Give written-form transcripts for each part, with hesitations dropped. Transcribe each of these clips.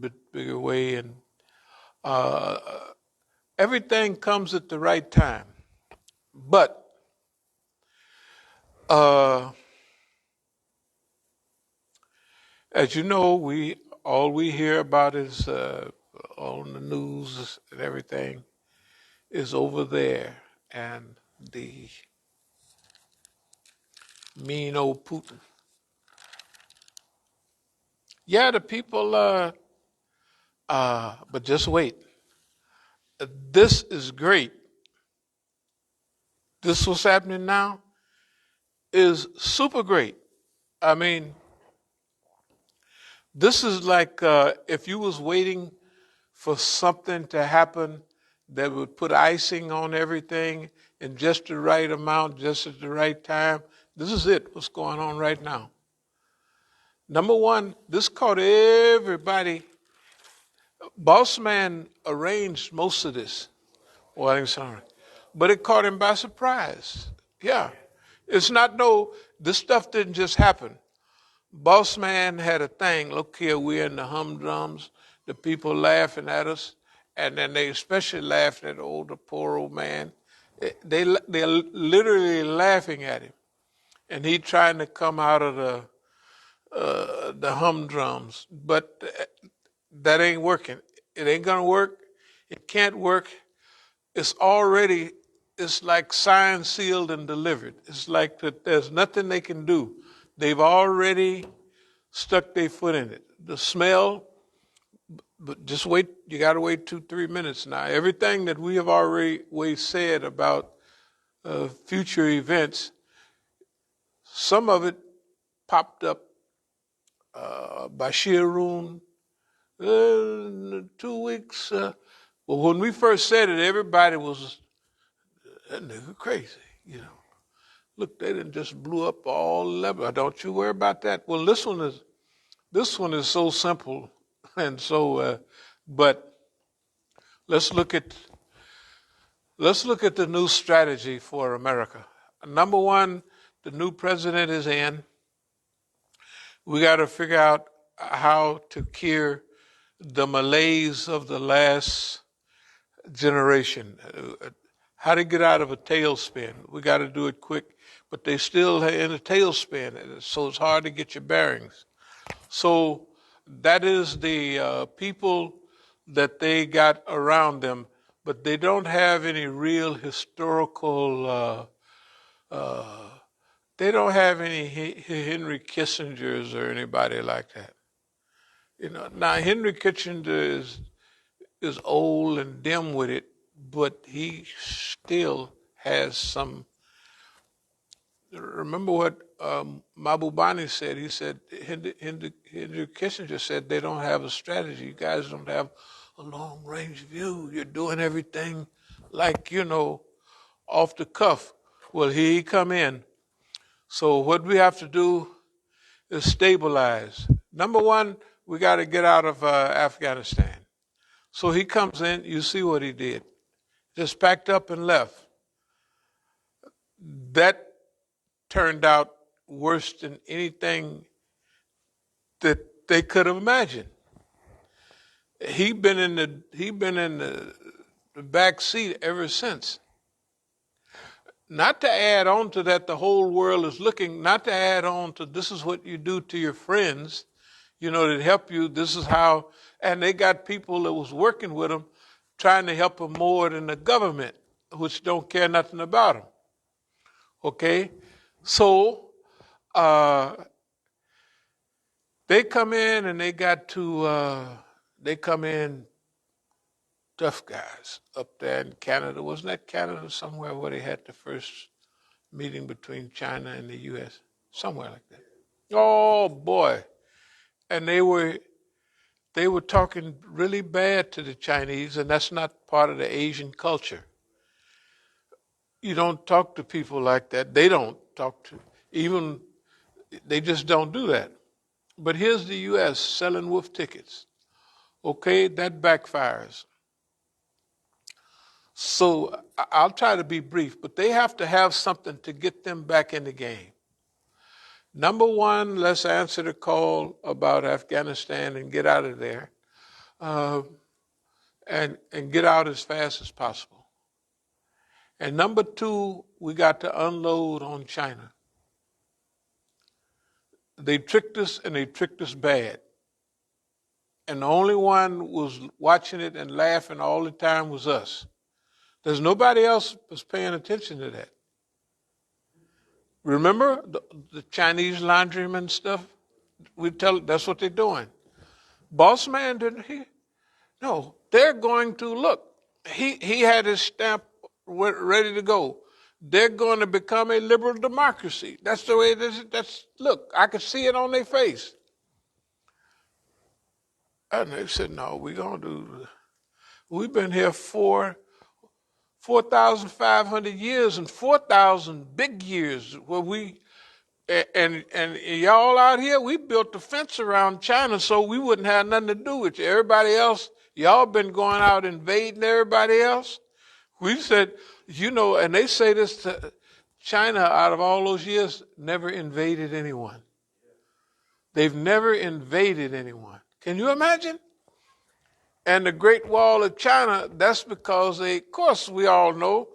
bit bigger way, and uh, everything comes at the right time. But uh, as you know, we all we hear about is on the news and everything is over there, and the mean old Putin. Yeah, the people. But just wait. This is great. This what's happening now is super great. I mean, this is like if you was waiting for something to happen that would put icing on everything in just the right amount, just at the right time. This is it, what's going on right now. Number one, this caught everybody. Boss Man arranged most of this. Well, I think sorry. But it caught him by surprise. Yeah. It's not this stuff didn't just happen. Boss Man had a thing. Look here, we're in the humdrums. The people laughing at us. And then they especially laughed at the poor old man. They're literally laughing at him. And he trying to come out of the humdrums. But that ain't working. It ain't going to work. It can't work. It's like signed, sealed, and delivered. It's like that there's nothing they can do. They've already stuck their foot in it. The smell, but just wait, you got to wait 2-3 minutes now. Everything that we have already said about future events, some of it popped up by Shirun 2 weeks. Well, when we first said it, everybody was, that nigga crazy, you know. Look, they done just blew up all level. Don't you worry about that. Well, this one is so simple, and so. But let's look at the new strategy for America. Number one, the new president is in. We got to figure out how to cure the malaise of the last generation. How to get out of a tailspin. We got to do it quick, but they still in a tailspin, so it's hard to get your bearings. So that is the people that they got around them, but they don't have any real historical. They don't have any Henry Kissingers or anybody like that. You know, now Henry Kissinger is old and dim with it, but he still has some. Remember what Mahbubani said? He said, Henry Kissinger said, they don't have a strategy. You guys don't have a long range view. You're doing everything like, off the cuff. Well, here he come in. So what we have to do is stabilize. Number one, we got to get out of Afghanistan. So he comes in, you see what he did. Just packed up and left. That turned out worse than anything that they could have imagined. He been in the back seat ever since. Not to add on to that, the whole world is looking, not to add on to this is what you do to your friends, that help you. This is how, and they got people that was working with them trying to help them more than the government, which don't care nothing about them. Okay? So, they come in and they come in tough guys up there in Canada. Wasn't that Canada somewhere where they had the first meeting between China and the U.S.? Somewhere like that. Oh, boy. And they were talking really bad to the Chinese, and that's not part of the Asian culture. You don't talk to people like that. They don't talk to, they just don't do that. But here's the U.S. selling wolf tickets. Okay, that backfires. So I'll try to be brief, but they have to have something to get them back in the game. Number one, let's answer the call about Afghanistan and get out of there. uh, and get out as fast as possible. And number two, we got to unload on China. They tricked us, and they tricked us bad. And the only one was watching it and laughing all the time was us. There's nobody else was paying attention to that. Remember the Chinese laundryman stuff? We tell that's what they're doing. Boss man didn't he? No, they're going to look. He had his stamp ready to go. They're going to become a liberal democracy. That's the way it is. Look, I could see it on their face. And they said, no, we're going to do this. We've been here 4,500 years and 4,000 big years where we, and y'all out here, we built a fence around China so we wouldn't have nothing to do with you. Everybody else, y'all been going out invading everybody else. We said, and they say this to China out of all those years, never invaded anyone. They've never invaded anyone. Can you imagine? And the Great Wall of China, that's because of course, we all know,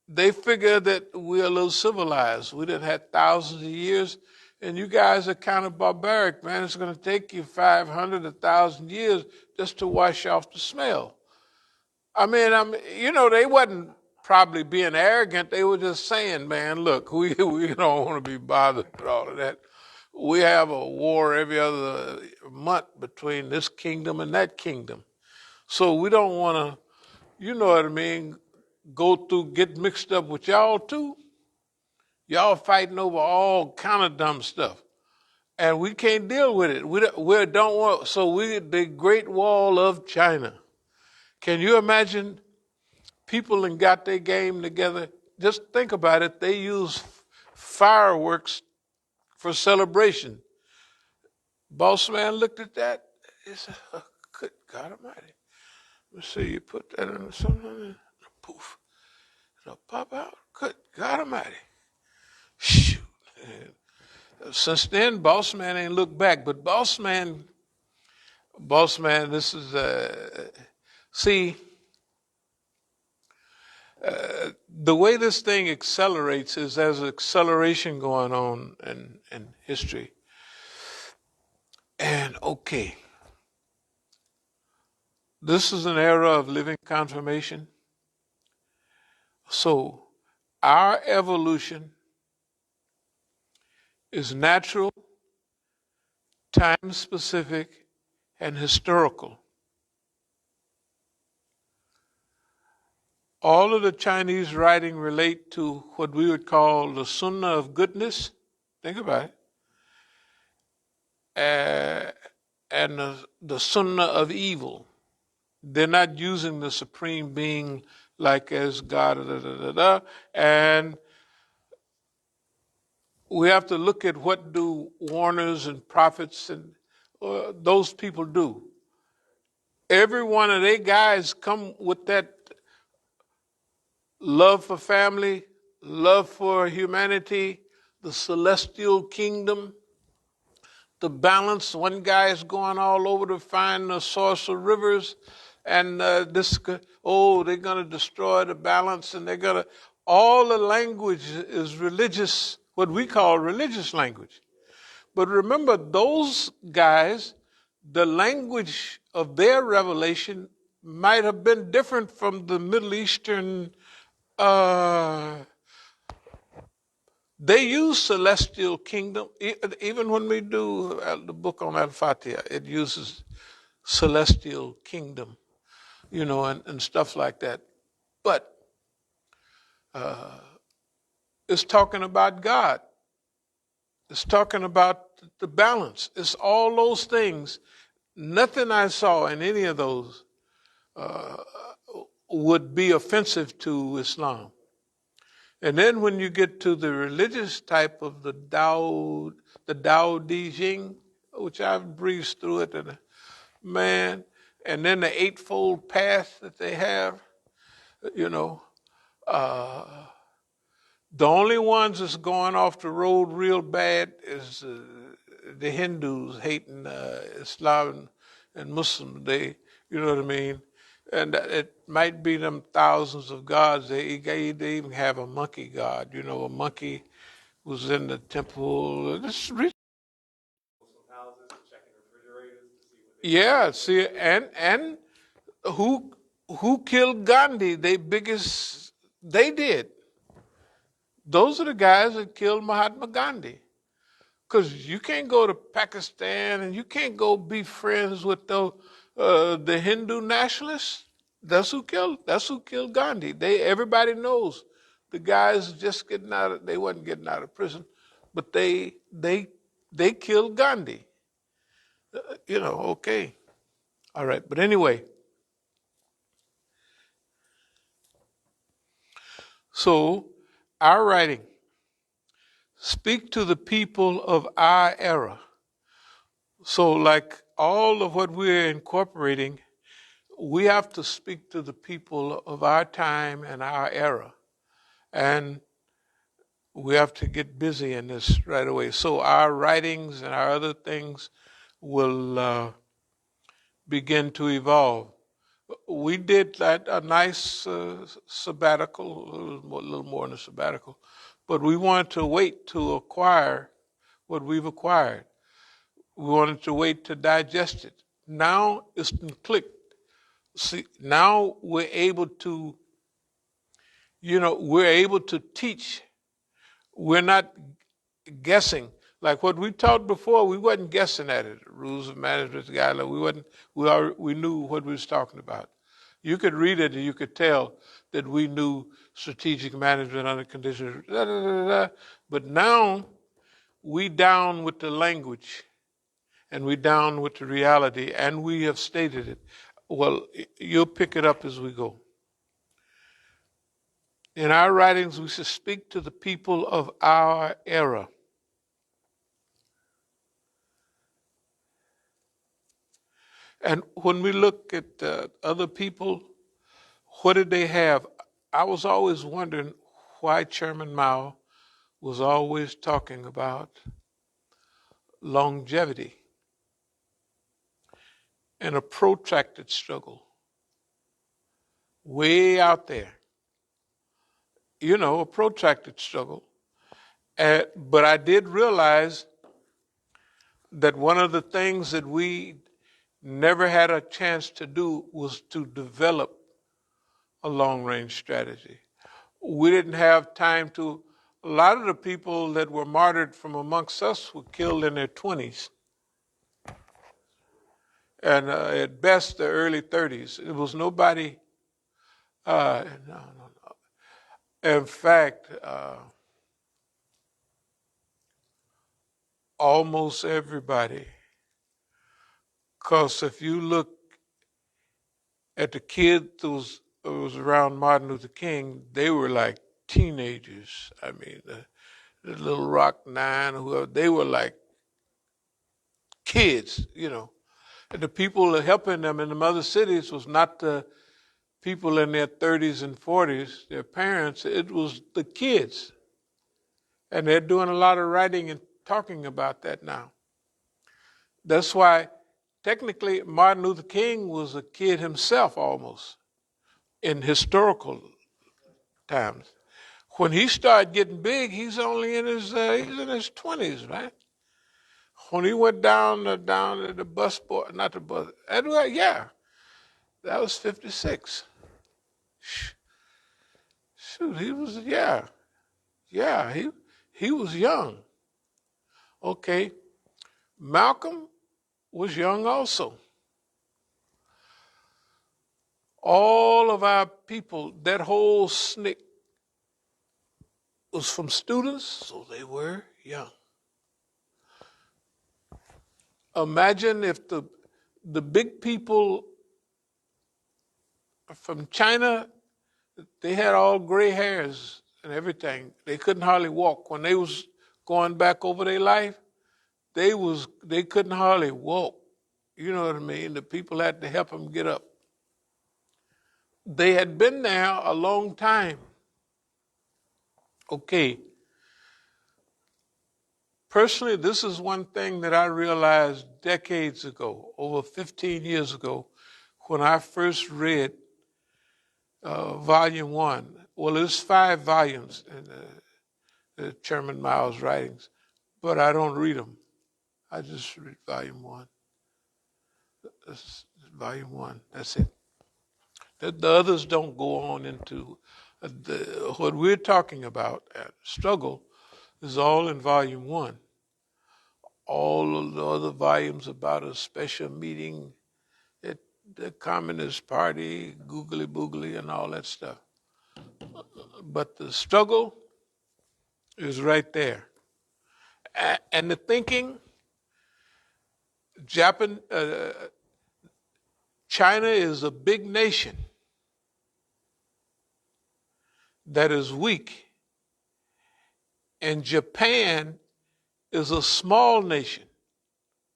they figure that we're a little civilized. We done had thousands of years, and you guys are kind of barbaric, man. It's going to take you 500, 1,000 years just to wash off the smell. I mean, they wasn't probably being arrogant. They were just saying, man, look, we don't want to be bothered with all of that. We have a war every other month between this kingdom and that kingdom. So we don't want to, you know what I mean, get mixed up with y'all too. Y'all fighting over all kind of dumb stuff. And we can't deal with it. We don't want, so the Great Wall of China. Can you imagine people and got their game together? Just think about it. They use fireworks for celebration. Boss man looked at that. He said, oh, good God Almighty. Let's see, you put that in something, poof, it'll pop out. Good God Almighty. Shoot. Since then, boss man ain't looked back. But boss man, this is, the way this thing accelerates is there's an acceleration going on in history. And okay, this is an era of living confirmation. So our evolution is natural, time-specific, and historical. All of the Chinese writing relate to what we would call the Sunnah of goodness. Think about it. And the Sunnah of evil. They're not using the Supreme Being like as God, and we have to look at what do warners and prophets and those people do. Every one of their guys come with that love for family, love for humanity, the celestial kingdom, the balance. One guy is going all over to find the source of rivers, and they're going to destroy the balance, and all the language is religious, what we call religious language. But remember, those guys, the language of their revelation might have been different from the Middle Eastern. They use celestial kingdom. Even when we do the book on Al-Fatiha, it uses celestial kingdom, and stuff like that. But it's talking about God. It's talking about the balance. It's all those things. Nothing I saw in any of those would be offensive to Islam. And then when you get to the religious type of the Tao Te Ching, which I've breezed through it, and then the Eightfold Path that they have, the only ones that's going off the road real bad is the Hindus hating Islam and Muslims. You know what I mean? And it might be them thousands of gods. They even have a monkey god. You know, a monkey was in the temple. Yeah, see, and who who killed Gandhi? They did. Those are the guys that killed Mahatma Gandhi. Because you can't go to Pakistan and you can't go be friends with the Hindu nationalists. That's who killed Gandhi. Everybody knows the guys just getting out of they wasn't getting out of prison, but they killed Gandhi. Okay. All right. But anyway, so our writing speak to the people of our era. So like all of what we're incorporating, we have to speak to the people of our time and our era. And we have to get busy in this right away. So our writings and our other things will begin to evolve. We did a nice sabbatical, a little more than a sabbatical, but we wanted to wait to acquire what we've acquired. We wanted to wait to digest it. Now it's been clicked. See, now we're able to, we're able to teach. We're not guessing. Like what we taught before, we wasn't guessing at it. Rules of management guidelines. We knew what we was talking about. You could read it and you could tell that we knew strategic management under conditions. But now we down with the language and we down with the reality and we have stated it. Well, you'll pick it up as we go. In our writings, we should speak to the people of our era. And when we look at other people, what did they have? I was always wondering why Chairman Mao was always talking about longevity and a protracted struggle way out there. A protracted struggle. But I did realize that one of the things that we never had a chance to do was to develop a long-range strategy. We didn't have time to. A lot of the people that were martyred from amongst us were killed in their 20s. And at best, the early 30s. It was nobody. No. In fact, almost everybody. Because if you look at the kids who was around Martin Luther King, they were like teenagers. I mean, the Little Rock Nine, whoever, they were like kids, And the people helping them in the other cities was not the people in their 30s and 40s, their parents, it was the kids. And they're doing a lot of writing and talking about that now. That's why technically Martin Luther King was a kid himself almost in historical times. When he started getting big, he's only in his 20s, right? When he went down to the bus board, not the bus, anyway, yeah, that was 56. Shoot, he was, he was young. Okay, Malcolm was young also. All of our people, that whole SNCC was from students, so they were young. Imagine if the big people from China, they had all gray hairs and everything. They couldn't hardly walk. When they was going back over their life, they couldn't hardly walk. You know what I mean? The people had to help them get up. They had been there a long time. Okay. Personally, this is one thing that I realized decades ago, over 15 years ago, when I first read Volume 1. Well, there's 5 volumes in Chairman Mao's writings, but I don't read them. I just read Volume 1. That's Volume 1. That's it. The others don't go on into what we're talking about. Struggle is all in Volume 1. All of the other volumes about a special meeting at the Communist Party, googly boogly, and all that stuff. But the struggle is right there. And the thinking, China is a big nation that is weak, and Japan is a small nation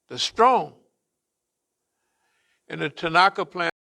that's strong. And the Tanaka plan